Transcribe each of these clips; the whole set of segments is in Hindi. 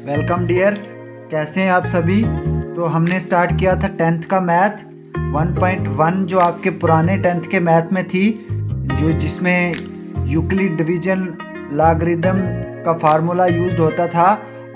वेलकम डियर्स, कैसे हैं आप सभी। तो हमने स्टार्ट किया था 10th का मैथ 1.1 जो आपके पुराने 10th के मैथ में थी, जो जिसमें यूक्लिड डिवीजन लॉगरिथम का फार्मूला यूज्ड होता था।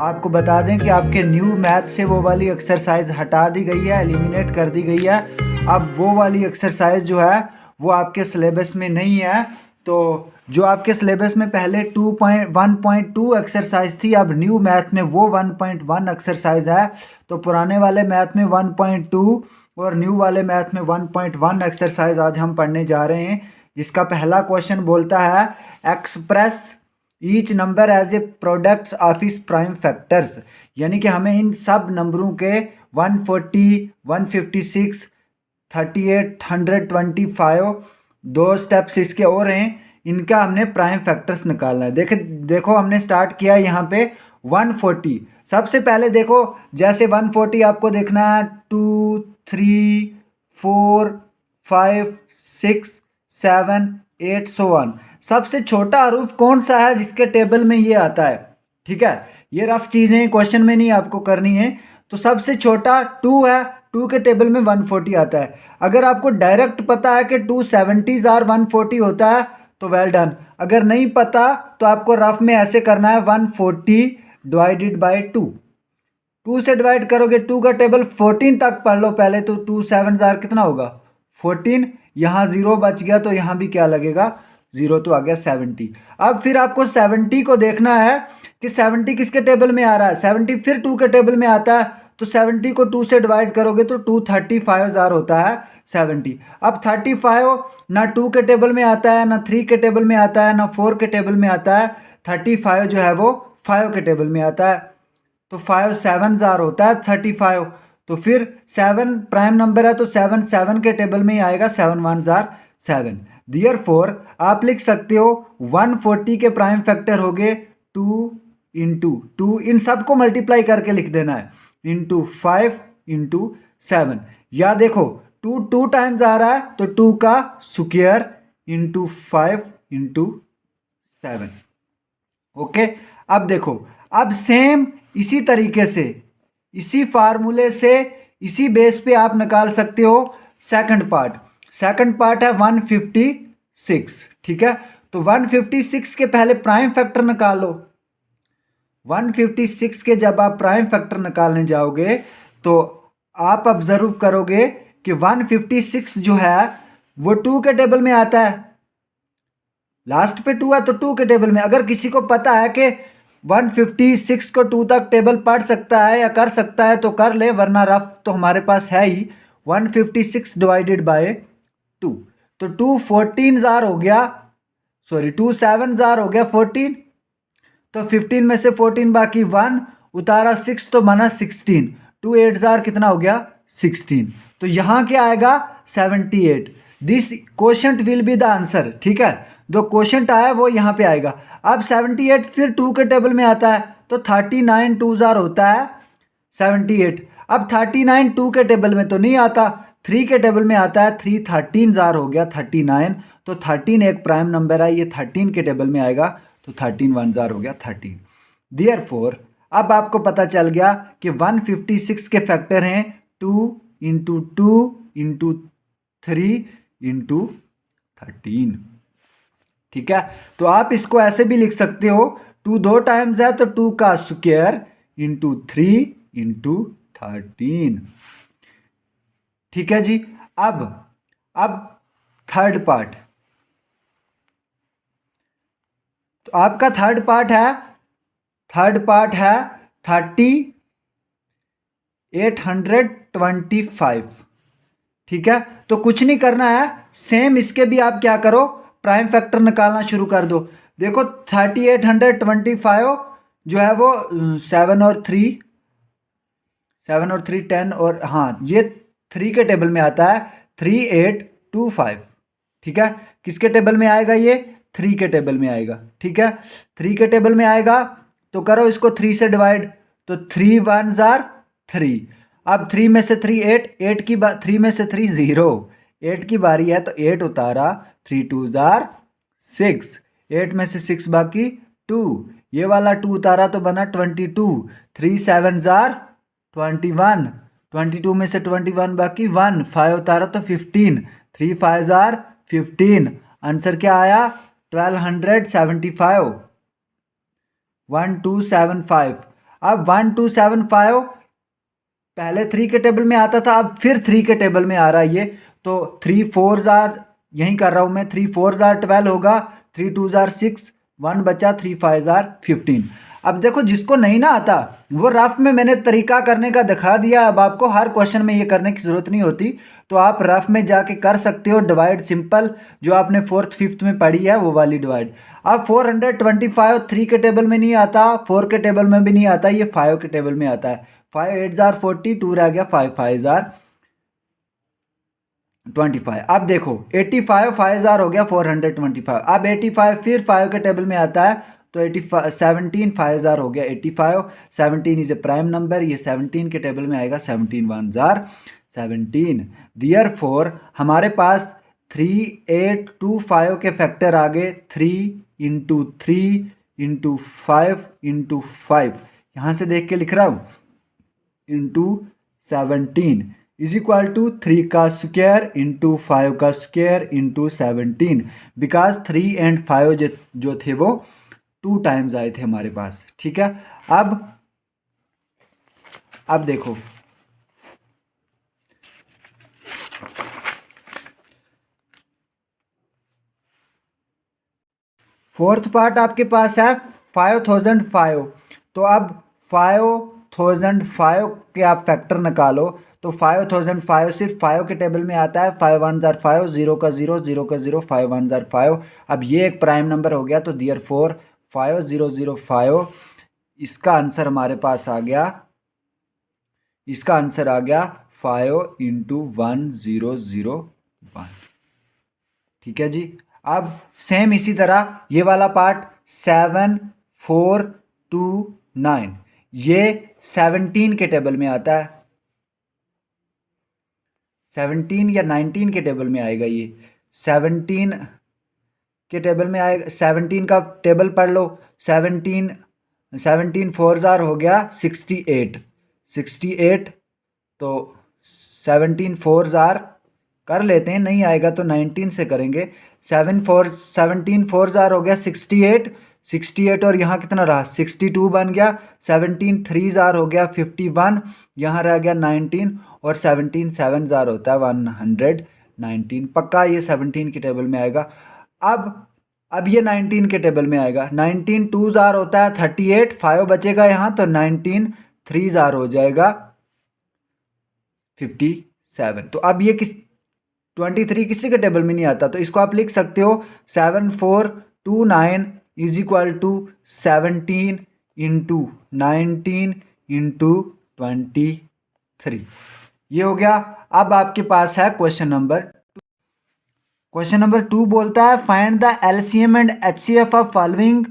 आपको बता दें कि आपके न्यू मैथ से वो वाली एक्सरसाइज हटा दी गई है, एलिमिनेट कर दी गई है। अब वो वाली एक्सरसाइज जो है वो आपके सिलेबस में नहीं है। तो जो आपके सिलेबस में पहले 1.2 एक्सरसाइज थी, अब न्यू मैथ में वो 1.1 एक्सरसाइज है। तो पुराने वाले मैथ में 1.2 और न्यू वाले मैथ में 1.1 एक्सरसाइज आज हम पढ़ने जा रहे हैं, जिसका पहला क्वेश्चन बोलता है express each number as a products of its prime factors. यानी कि हमें इन सब नंबरों के 140, 156, 38, 125 दो स्टेप्स इसके और हैं, इनका हमने प्राइम फैक्टर्स निकालना है। देखो हमने स्टार्ट किया यहाँ पे 140। सबसे पहले देखो, जैसे 140 आपको देखना है 2, 3, 4, 5, 6, 7, 8 सो 1। सबसे छोटा हरूफ कौन सा है जिसके टेबल में ये आता है। ठीक है, ये रफ चीज़ें क्वेश्चन में नहीं आपको करनी है। तो सबसे छोटा 2 है, 2 के टेबल में 140 आता है। अगर आपको डायरेक्ट पता है कि 270s आर 140 होता है तो वेल डन। अगर नहीं पता तो आपको रफ में ऐसे करना है 140 डिवाइडेड बाय 2। 2 से डिवाइड करोगे, 2 का टेबल 14 तक पढ़ लो पहले। तो 2 7 आर कितना होगा 14। यहाँ 0 बच गया तो यहाँ भी क्या लगेगा 0, तो आ गया 70। अब फिर आपको 70 को देखना है कि 70 किसके टेबल में आ रहा है। 70 फिर 2 के टेबल में आता है, तो 70 को 2 से डिवाइड करोगे तो 235 होता है 70। अब 35 ना 2 के टेबल में आता है, ना 3 के टेबल में आता है, ना 4 के टेबल में आता है। 35 जो है वो 5 के टेबल में आता है। तो 5 7 होता है 35। तो फिर 7 प्राइम नंबर है, तो 7 7 के टेबल में ही आएगा। 7 1 7। Therefore आप लिख सकते हो 140 के प्राइम फैक्टर हो गए 2 इंटू 2, इन सबको मल्टीप्लाई करके लिख देना है, इंटू 5 इंटू 7। या देखो 2 2 टाइम्स आ रहा है तो 2 का स्क्वायर इंटू 5 इंटू 7। ओके, अब देखो, अब सेम इसी तरीके से, इसी फार्मूले से, इसी बेस पे आप निकाल सकते हो सेकंड पार्ट। सेकंड पार्ट है 156। ठीक है, तो 156 के पहले प्राइम फैक्टर निकाल लो। 156 के जब आप प्राइम फैक्टर निकालने जाओगे तो आप ऑब्जर्व करोगे कि 156 जो है वो 2 के टेबल में आता है। लास्ट पे 2 है तो 2 के टेबल में। अगर किसी को पता है कि 156 को 2 तक टेबल पढ़ सकता है या कर सकता है तो कर ले, वरना रफ तो हमारे पास है ही 156 डिवाइडेड बाय 2। तो 2 14 जार हो गया, सॉरी 2 7 जार हो गया 14। तो 15 में से 14 बाकी 1 उतारा 6 तो बना 16। 2 8 जार कितना हो गया 16। तो यहाँ क्या आएगा 78। This quotient will be the answer. ठीक है, जो क्वोशंट आया वो यहाँ पे आएगा। अब 78 फिर 2 के टेबल में आता है तो 39 2 जार होता है 78। अब 39 2 के टेबल में तो नहीं आता, 3 के टेबल में आता है। 3 13 जार हो गया 39। तो 13 एक प्राइम नंबर है, ये 13 के टेबल में आएगा। तो 13 1 जार हो गया 13। देयरफॉर अब आपको पता चल गया कि 156 के फैक्टर हैं 2 इंटू 2 इंटू 3 इंटू 13। ठीक है, तो आप इसको ऐसे भी लिख सकते हो, 2 2 टाइम्स है तो 2 का स्क्वायर इंटू 3 इंटू 13। ठीक है जी। अब थर्ड पार्ट, तो आपका थर्ड पार्ट है 3825। ठीक है, तो कुछ नहीं करना है, सेम इसके भी आप क्या करो प्राइम फैक्टर निकालना शुरू कर दो। देखो 3825 जो है वो 7 और 3 10 और हाँ ये 3 के टेबल में आता है 3825। ठीक है, किसके टेबल में आएगा ये 3 के टेबल में आएगा। ठीक है, 3 के टेबल में आएगा तो करो इसको 3 से डिवाइड, तो 3 1 जार 3। अब 3 में से 3 8, 8 की 3 में से 3 0, 8 की बारी है तो 8 उतारा, 3 2 जार 6, 8 में से 6 बाकी 2, ये वाला 2 उतारा तो बना 22, 3 7 जार 21, 22 में से 21 बाकी 1, 5 उतारा तो 15, 3 5 जार 15। आंसर क्या आया 1275, 1275। अब 1275 पहले 3 के टेबल में आता था, अब फिर 3 के टेबल में आ रहा है ये, तो 3 4 जार यहीं कर रहा हूं मैं, 3 4 जार 12 होगा, 3 2 जार 6, 1 बचा, 3 5 जार 15। अब देखो जिसको नहीं ना आता वो रफ में मैंने तरीका करने का दिखा दिया। अब आपको हर क्वेश्चन में ये करने की जरूरत नहीं होती, तो आप रफ में जाके कर सकते हो डिवाइड सिंपल, जो आपने 4th 5th में पढ़ी है वो वाली डिवाइड। अब 425 3 के टेबल में नहीं आता, 4 के टेबल में भी नहीं आता, ये 5 के टेबल में आता है। 5 8 जार 40, 2 रह गया, 5 5 जार 25। अब देखो 85 5 जार हो गया 425। अब 85 फिर 5 के टेबल में आता है, तो 85 17 5 जार हो गया 85। 17 इज ए प्राइम नंबर, ये 17 के टेबल में आएगा, 17 1 जार 17। देयरफॉर हमारे पास 3 8 2 5 के फैक्टर आ गए, 3 इंटू 3 इंटू 5 इंटू 5, यहाँ से देख के लिख रहा हूँ, इंटू 17 इज इक्वल टू 3 का स्क्वायर इंटू 5 का स्क्वायर इंटू 17, बिकॉज 3 एंड 5 जो थे वो 2 टाइम्स आए थे हमारे पास। ठीक है, अब देखो फोर्थ पार्ट आपके पास है 5005, तो अब 5005 के आप फैक्टर निकालो, तो 5005 सिर्फ 5 के टेबल में आता है, 5 1 जार 5, 0 का 0, 0 का 0, 5 1 जार 5। अब ये एक प्राइम नंबर हो गया, तो देयरफॉर 5005 इसका आंसर हमारे पास आ गया, इसका आंसर आ गया 5 इंटू 1001। ठीक है जी। अब सेम इसी तरह ये वाला पार्ट 7 4 2 9, ये 17 के टेबल में आता है, 17 या 19 के टेबल में आएगा, ये 17 के टेबल में आएगा। 17 का टेबल पढ़ लो, 17 4 जार हो गया 68, 68, तो 17 4 जार कर लेते हैं, नहीं आएगा तो 19 से करेंगे। 17 4 जार हो गया 68, 68 और यहाँ कितना रहा 62 बन गया। 17 3 जार हो गया 51, यहाँ रह गया 19, और 17 7 जार होता है 119, पक्का ये 17 के टेबल में आएगा। अब ये 19 के टेबल में आएगा। 19 2 जार होता है 38, 5 बचेगा यहाँ, तो 19 3 जार हो जाएगा 57। तो अब ये 23 किसी के टेबल में नहीं आता, तो इसको आप लिख सकते हो 7429 is equal to 17 into 19 into 23। ये हो गया। अब आपके पास है क्वेश्चन नंबर 2 बोलता है find the LCM and HCF of following,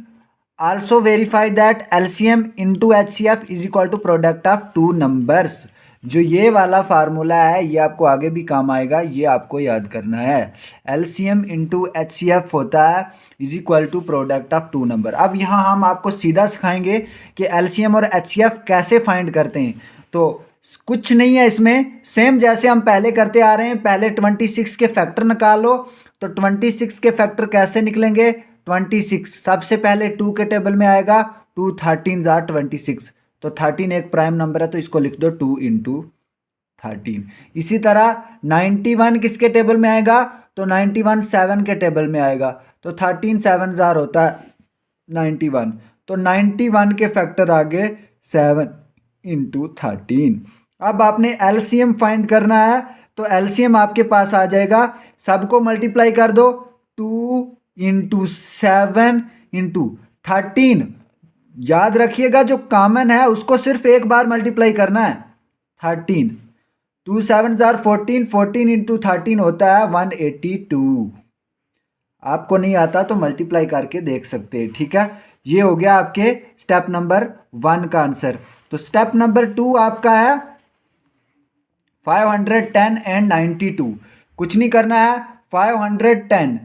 also verify that LCM into HCF is equal to product of 2 numbers. जो ये वाला फार्मूला है ये आपको आगे भी काम आएगा, ये आपको याद करना है। एलसीएम इंटू एचसीएफ होता है is equal to product of 2 number. अब यहाँ हम आपको सीधा सिखाएंगे कि एलसीएम और एचसीएफ कैसे फाइंड करते हैं। तो कुछ नहीं है इसमें, सेम जैसे हम पहले करते आ रहे हैं। पहले 26 के फैक्टर निकालो, तो 26 के फैक्टर कैसे निकलेंगे, 26 सबसे पहले 2 के टेबल में आएगा, 2 13 जार 26, तो 13 एक प्राइम नंबर है, तो इसको लिख दो 2 इंटू 13। इसी तरह 91 किसके टेबल में आएगा, तो 91 7 के टेबल में आएगा, तो 13 7 जार होता है 91, तो 91 के फैक्टर आगे 7 इंटू 13। अब आपने एलसीएम फाइंड करना है, तो एलसीएम आपके पास आ जाएगा, सबको मल्टीप्लाई कर दो, 2 इंटू 7 इंटू 13। याद रखिएगा जो कॉमन है उसको सिर्फ एक बार मल्टीप्लाई करना है, 13, 2 7 जार 14, 14 इंटू 13 होता है 182। आपको नहीं आता तो मल्टीप्लाई करके देख सकते हैं। ठीक है, ये हो गया आपके स्टेप नंबर 1 का आंसर। तो स्टेप नंबर 2 आपका है 510 एंड 92। कुछ नहीं करना है, 510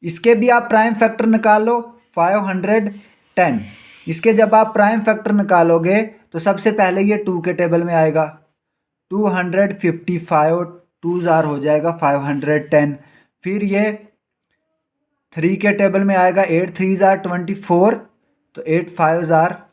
इसके भी आप प्राइम फैक्टर निकाल लो, 510 इसके जब आप प्राइम फैक्टर निकालोगे तो सबसे पहले ये 2 के टेबल में आएगा, 255, 2 जार हो जाएगा 510। फिर ये 3 के टेबल में आएगा, 8 3 जार 24, तो 8 5 जार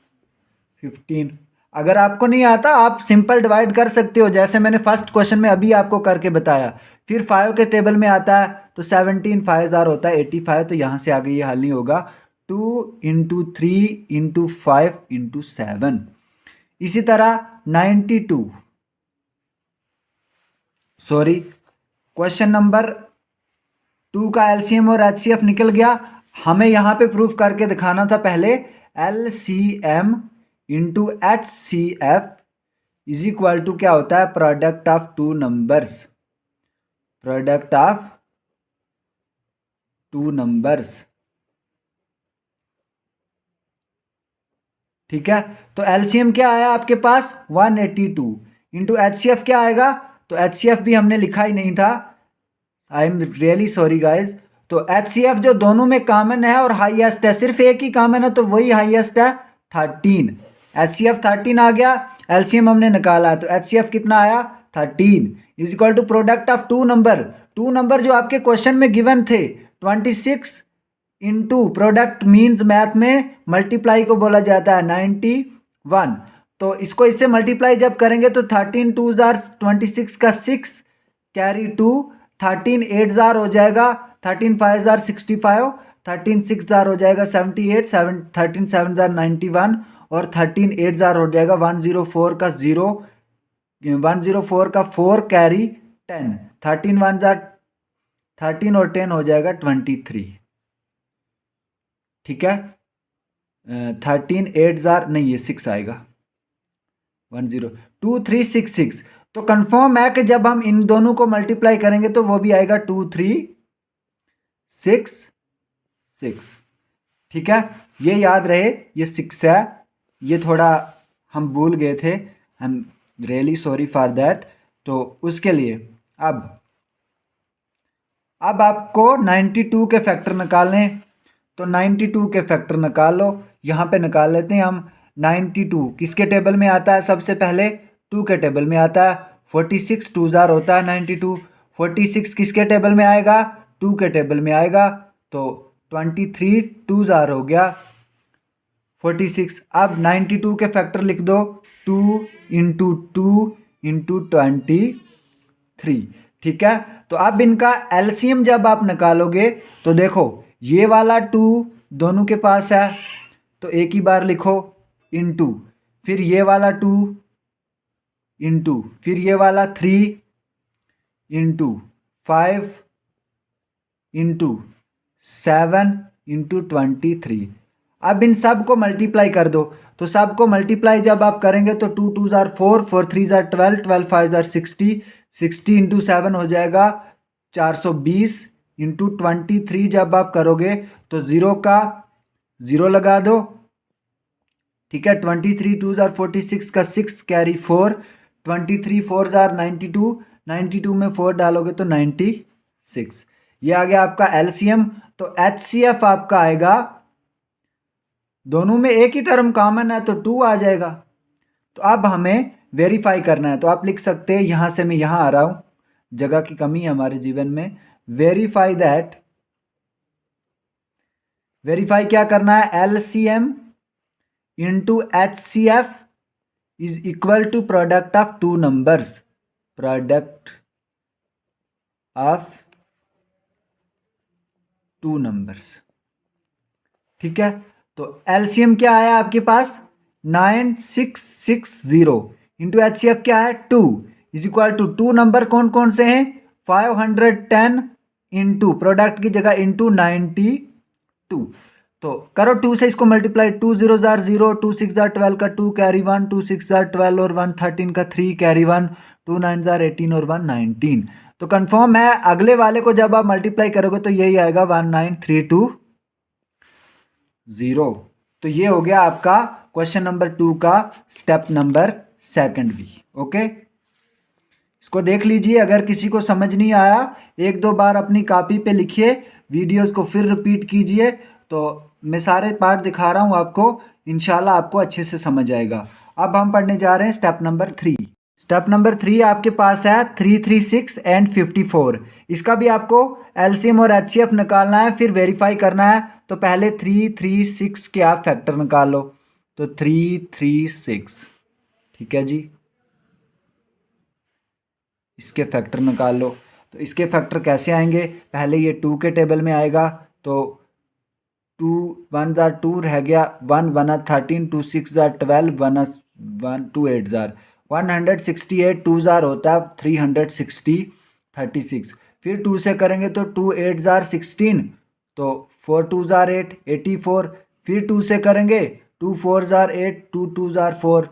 15। अगर आपको नहीं आता आप सिंपल डिवाइड कर सकते हो, जैसे मैंने फर्स्ट क्वेश्चन में अभी आपको करके बताया। फिर 5 के टेबल में आता है तो 17 5 जार होता है 85, तो यहाँ से आगे ये हल नहीं होगा। 2 इंटू 3 इंटू 5 इंटू 7। इसी तरह 92, सॉरी, क्वेश्चन नंबर 2 का एलसीएम और एचसीएफ निकल गया। हमें यहाँ पे प्रूफ करके दिखाना था पहले LCM into HCF is equal to क्या होता है, product of two numbers, product of two numbers. ठीक है, तो एलसीएम क्या आया आपके पास 182 इंटू एचसीएफ क्या आएगा, तो एचसीएफ भी हमने लिखा ही नहीं था, I am really sorry guys. तो एचसीएफ जो दोनों में कॉमन है और हाईएस्ट है, सिर्फ एक ही कॉमन है तो वही हाईएस्ट है 13। एचसीएफ 13 आ गया, एलसीएम हमने निकाला है तो एचसीएफ कितना आया 13 is equal to product of two number जो आपके क्वेश्चन में गिवन थे 26 इंटू प्रोडक्ट मीन्स मैथ में मल्टीप्लाई को बोला जाता है 91। तो इसको इससे मल्टीप्लाई जब करेंगे तो 13 2 जार 26 का 6 कैरी 2, 13 8 जार हो जाएगा, 13 5 जार 65, 13 6 जार हो जाएगा 78, 13 7 जार 91 और 13 8 जार हो जाएगा 104 का 0, 104 का 4 कैरी 10, 13 1 जार 13 और 10 हो जाएगा 23। ठीक है, 13 8 जार नहीं, ये 6 आएगा 2366। तो कंफर्म है कि जब हम इन दोनों को मल्टीप्लाई करेंगे तो वो भी आएगा 2366। ठीक है, ये याद रहे, ये 6 है, ये थोड़ा हम भूल गए थे, I am really sorry for that. तो उसके लिए अब आपको 92 के फैक्टर निकालने, तो 92 के फैक्टर निकाल लो। यहाँ पे निकाल लेते हैं हम। 92 किसके टेबल में आता है, सबसे पहले 2 के टेबल में आता है, 46 2 जार होता है 92। 46 किसके टेबल में आएगा, 2 के टेबल में आएगा, तो 23 2 जार हो गया 46। अब 92 के फैक्टर लिख दो, 2 इंटू 2 इंटू 23। ठीक है, तो अब इनका एलसीएम जब आप निकालोगे तो देखो ये वाला 2 दोनों के पास है तो एक ही बार लिखो इंटू, फिर ये वाला 2 इंटू, फिर ये वाला 3 इंटू 5 इंटू 7 इंटू 23। अब इन सब को मल्टीप्लाई कर दो, तो सब को मल्टीप्लाई जब आप करेंगे तो 2 2 जार 4, 4 3 जार 12, 12 5 जार 60, 60 इंटू 7 हो जाएगा 420 इंटू 23 जब आप करोगे तो 0 का 0 लगा दो। ठीक है, 23 2 जार 46 का 6 कैरी 4, 23 4 जार 92, 92 में 4 डालोगे तो 96। ये आ गया आपका एलसीएम। तो एचसीएफ आपका आएगा, दोनों में एक ही टर्म कॉमन है तो 2 आ जाएगा। तो अब हमें वेरीफाई करना है, तो आप लिख सकते हैं, यहाँ से मैं यहाँ आ रहा हूँ, जगह की कमी है हमारे जीवन में। वेरीफाई दैट, वेरीफाई क्या करना है, LCM into HCF is equal to product of two numbers, product of two numbers. ठीक है, तो एलसीएम क्या आया आपके पास 9660 इंटू एचसीएफ क्या है 2 is equal to, two number कौन कौन से हैं 510 इंटू प्रोडक्ट की जगह इंटू 92। तो करो 2 से इसको मल्टीप्लाई, 2 0 जार 0, 2 6 जार 12 का 2 कैरी 1, 2 6 जार 12 और 1 13 का 3 कैरी 1, 2 9 जार 18 और 1 19। तो कंफर्म है अगले वाले को जब आप मल्टीप्लाई करोगे तो यही आएगा 19320। तो ये हो गया आपका क्वेश्चन नंबर 2 का स्टेप नंबर 2 भी। ओके, इसको देख लीजिए, अगर किसी को समझ नहीं आया 1-2 बार अपनी कॉपी पे लिखिए, वीडियोस को फिर रिपीट कीजिए। तो मैं सारे पार्ट दिखा रहा हूँ आपको, इंशाल्लाह आपको अच्छे से समझ आएगा। अब हम पढ़ने जा रहे हैं स्टेप नंबर 3। स्टेप नंबर 3 आपके पास है 336 एंड 54। इसका भी आपको एलसीएम और एचसीएफ निकालना है, फिर वेरीफाई करना है। तो पहले 336 के आप फैक्टर निकाल लो। तो 336, ठीक है जी, इसके फैक्टर निकाल लो। तो इसके फैक्टर कैसे आएंगे, पहले ये 2 के टेबल में आएगा। तो 2 1 जार 2 रह गया, 1 1 13, 2 6 जार 12, 1 2 8 जार 168, 2 जार होता है 360 36। फिर 2 से करेंगे तो 2 8 जार 16, तो 4 2 जार 8 84। फिर 2 से करेंगे 2 4 जार 8, 2 2 जार 4।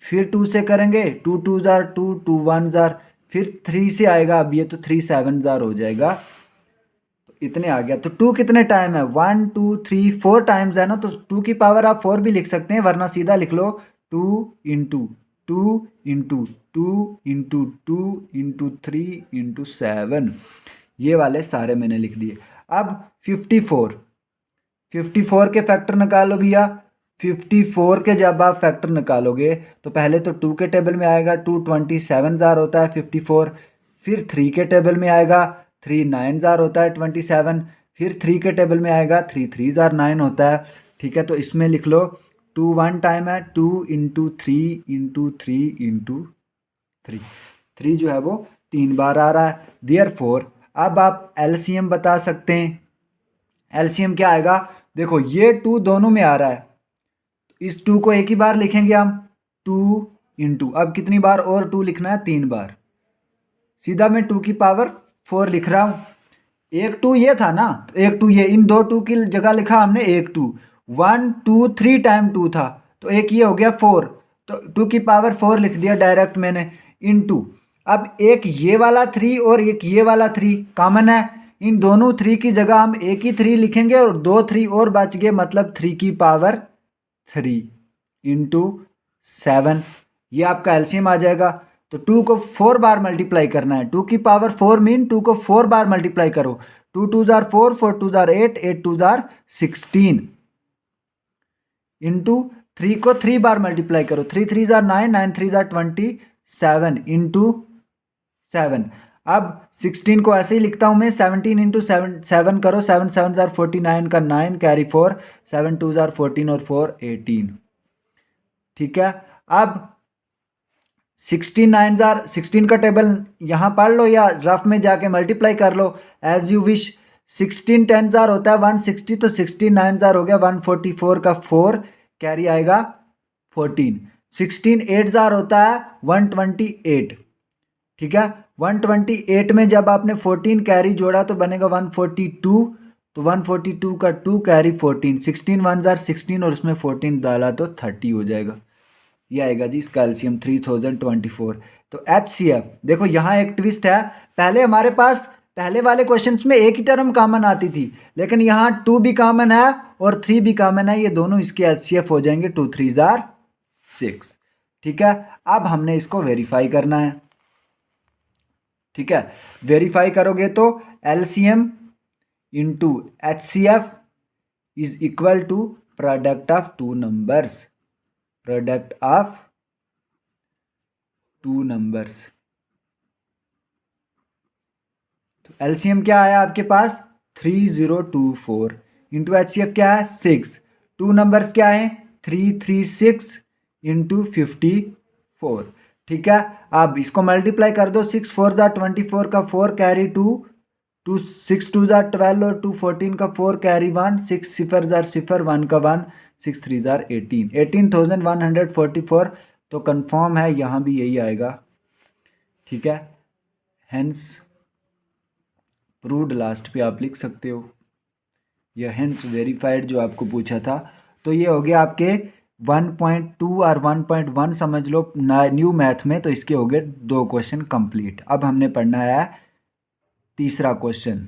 फिर 2 से करेंगे 2 2 जार 2, 2 1 जार। फिर 3 से आएगा, अब ये तो 3 7 जार हो जाएगा। तो इतने आ गया। तो 2 कितने टाइम है, 1 2 3 4 टाइम्स है ना। तो 2 की पावर आप 4 भी लिख सकते हैं, वरना सीधा लिख लो 2 into 2 into 2 into 2 into 3 into 7। ये वाले सारे मैंने लिख दिए। अब 54 के फैक्टर निकालो भैया। 54 के जब आप फैक्टर निकालोगे तो पहले तो 2 के टेबल में आएगा, 2 27 जार होता है 54। फिर 3 के टेबल में आएगा, 3 9 जार होता है 27। फिर 3 के टेबल में आएगा, 3 3 जार 9 होता है। ठीक है, तो इसमें लिख लो 2 1 टाइम है, 2 इंटू 3 इंटू 3 इंटू 3 जो है वो 3 बार आ रहा है। देयरफॉर अब आप एलसीएम बता सकते हैं। एलसीएम क्या आएगा, देखो ये 2 दोनों में आ रहा है, इस 2 को एक ही बार लिखेंगे हम, 2 इंटू, अब कितनी बार और 2 लिखना है, 3 बार। सीधा मैं 2 की पावर 4 लिख रहा हूँ। एक 2 ये था ना, तो एक 2 ये, इन दो 2 की जगह लिखा हमने एक 2। 1 2 3 टाइम 2 था, तो एक ये हो गया 4, तो 2 की पावर 4 लिख दिया डायरेक्ट मैंने, इंटू। अब एक ये वाला 3 और एक ये वाला 3 कॉमन है, इन दोनों 3 की जगह हम एक ही 3 लिखेंगे और 2 3 और बच गए, मतलब 3 की पावर 3 इंटू 7। ये आपका एलसीएम आ जाएगा। तो 2 को 4 बार मल्टीप्लाई करना है, 2 की पावर 4 मीन 2 को 4 बार मल्टीप्लाई करो। 2 2 जार 4, 4 2 जार 8, 8 2 जार 16 इंटू 3 को 3 बार मल्टीप्लाई करो, 3 3 जार 9, 9 3 जार 27 इंटू 7। अब 16 को ऐसे ही लिखता हूं मैं, 17 इंटू 7 करो, 7 7 जार 49 का 9 कैरी 4, 7 2 जार 14 और 4 18। ठीक है, अब 16 9 जार 16 का टेबल यहाँ पढ़ लो या रफ में जाके मल्टीप्लाई कर लो, एज यू विश। 16 10 जार होता है 160, तो 16 9 जार हो गया 144 का 4 कैरी आएगा 14। 16 8 जार होता है 128। ठीक है, 128 में जब आपने 14 कैरी जोड़ा तो बनेगा 142, तो 142 का 2 कैरी 14, 16 1 जार 16 और उसमें 14 डाला तो 30 हो जाएगा। ये आएगा जी इसका एलसीएम 3024। तो HCF देखो यहाँ एक ट्विस्ट है, पहले हमारे पास पहले वाले क्वेश्चंस में एक ही टर्म कॉमन आती थी, लेकिन यहाँ 2 भी कॉमन है और 3 भी कॉमन है, ये दोनों इसके HCF हो जाएंगे 2 3 जार 6। ठीक है, अब हमने इसको वेरीफाई करना है। ठीक है, वेरीफाई करोगे तो LCM into HCF is equal to product of 2 numbers, product of 2 numbers. तो LCM क्या आया आपके पास 3024 इंटू HCF क्या है 6। 2 नंबर्स क्या है 336 इंटू 54। ठीक है, अब इसको मल्टीप्लाई कर दो, 6 4 जार 24 का 4 कैरी 2, 2 6 2 जार 12 और 2 14 का 4 कैरी 1, 6 0 जार 0 1 का 1, 6 3 जार 18, 18,144। तो कंफर्म है, यहाँ भी यही आएगा। ठीक है, हेंस प्रूव्ड लास्ट पे आप लिख सकते हो, या हेंस वेरीफाइड जो आपको पूछा था। तो ये हो गया आपके 1.2 और 1.1 समझ लो न्यू मैथ में। तो इसके हो गए 2 क्वेश्चन कंप्लीट। अब हमने पढ़ना है तीसरा क्वेश्चन।